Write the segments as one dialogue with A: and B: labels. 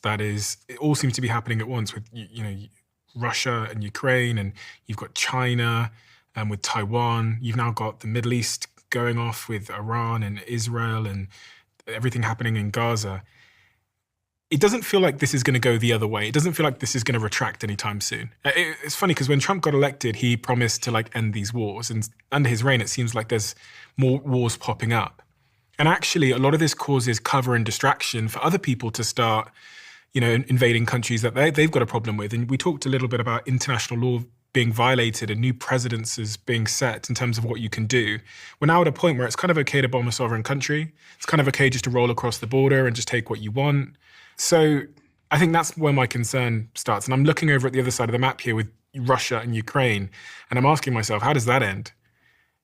A: it all seems to be happening at once with, Russia and Ukraine, and you've got China and with Taiwan. You've now got the Middle East going off with Iran and Israel and everything happening in Gaza. It doesn't feel like this is going to go the other way. It doesn't feel like this is going to retract anytime soon. It's funny because when Trump got elected, he promised to end these wars. And under his reign, it seems like there's more wars popping up. And actually, a lot of this causes cover and distraction for other people to start, invading countries that they've got a problem with. And we talked a little bit about international law being violated and new precedences being set in terms of what you can do. We're now at a point where it's kind of okay to bomb a sovereign country. It's kind of okay just to roll across the border and just take what you want. So I think that's where my concern starts. And I'm looking over at the other side of the map here with Russia and Ukraine, and I'm asking myself, how does that end?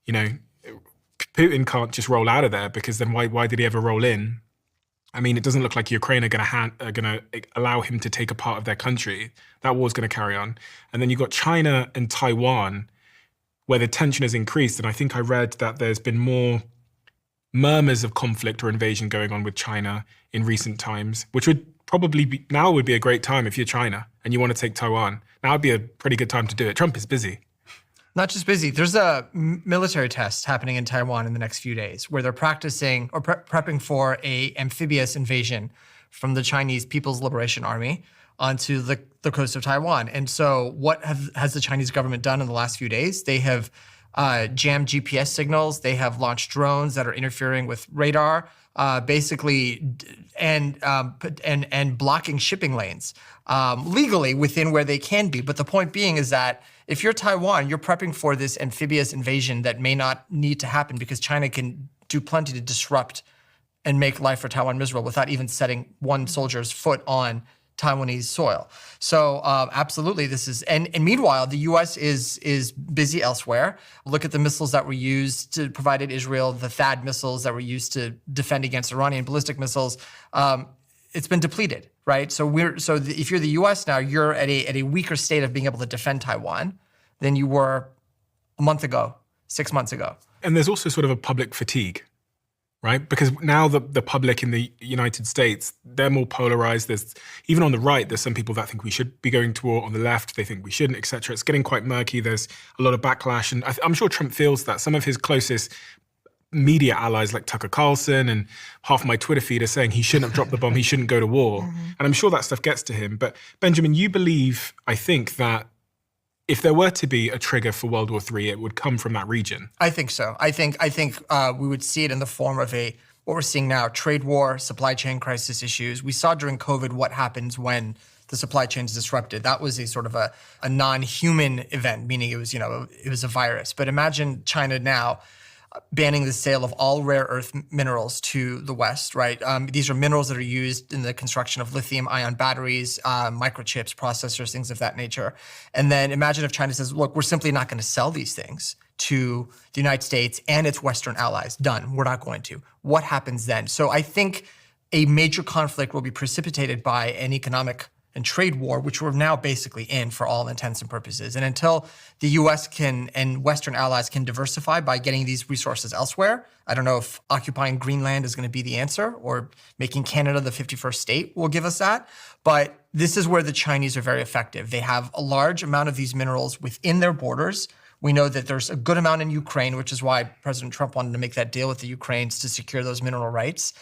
A: Putin can't just roll out of there, because then why did he ever roll in? I mean, it doesn't look like Ukraine are going to allow him to take a part of their country. That war's going to carry on. And then you've got China and Taiwan, where the tension has increased. And I think I read that there's been more murmurs of conflict or invasion going on with China in recent times, which would probably be, now would be a great time if you're China and you want to take Taiwan. Now would be a pretty good time to do it. Trump is busy.
B: Not just busy. There's a military test happening in Taiwan in the next few days where they're practicing or prepping for a amphibious invasion from the Chinese People's Liberation Army onto the coast of Taiwan. And so what has the Chinese government done in the last few days? They have jammed GPS signals. They have launched drones that are interfering with radar, basically, and blocking shipping lanes legally within where they can be. But the point being is that if you're Taiwan, you're prepping for this amphibious invasion that may not need to happen because China can do plenty to disrupt and make life for Taiwan miserable without even setting one soldier's foot on Taiwanese soil. So absolutely, this is, and meanwhile, the U.S. is busy elsewhere. Look at the missiles that were used to provide Israel, the THAAD missiles that were used to defend against Iranian ballistic missiles. It's been depleted, right? So if you're the U.S. now, you're at a weaker state of being able to defend Taiwan than you were a month ago, 6 months ago.
A: And there's also sort of a public fatigue, right? Because now the public in the United States, they're more polarized. There's, even on the right, there's some people that think we should be going to war. On the left, they think we shouldn't, et cetera. It's getting quite murky. There's a lot of backlash. And I'm sure Trump feels that. Some of his closest media allies like Tucker Carlson and half my Twitter feed are saying he shouldn't have dropped the bomb, he shouldn't go to war. Mm-hmm. And I'm sure that stuff gets to him. But Benjamin, you believe, I think, that if there were to be a trigger for World War III, it would come from that region.
B: I think so. I think we would see it in the form of what we're seeing now, trade war, supply chain crisis issues. We saw during COVID what happens when the supply chain is disrupted. That was a sort of a non-human event, meaning it was a virus. But imagine China now banning the sale of all rare earth minerals to the West, right? These are minerals that are used in the construction of lithium-ion batteries, microchips, processors, things of that nature. And then imagine if China says, look, we're simply not going to sell these things to the United States and its Western allies. Done. We're not going to. What happens then? So I think a major conflict will be precipitated by an economic and trade war, which we're now basically in for all intents and purposes. And until the U.S. and Western allies can diversify by getting these resources elsewhere, I don't know if occupying Greenland is going to be the answer or making Canada the 51st state will give us that. But this is where the Chinese are very effective. They have a large amount of these minerals within their borders. We know that there's a good amount in Ukraine, which is why President Trump wanted to make that deal with the Ukrainians to secure those mineral rights.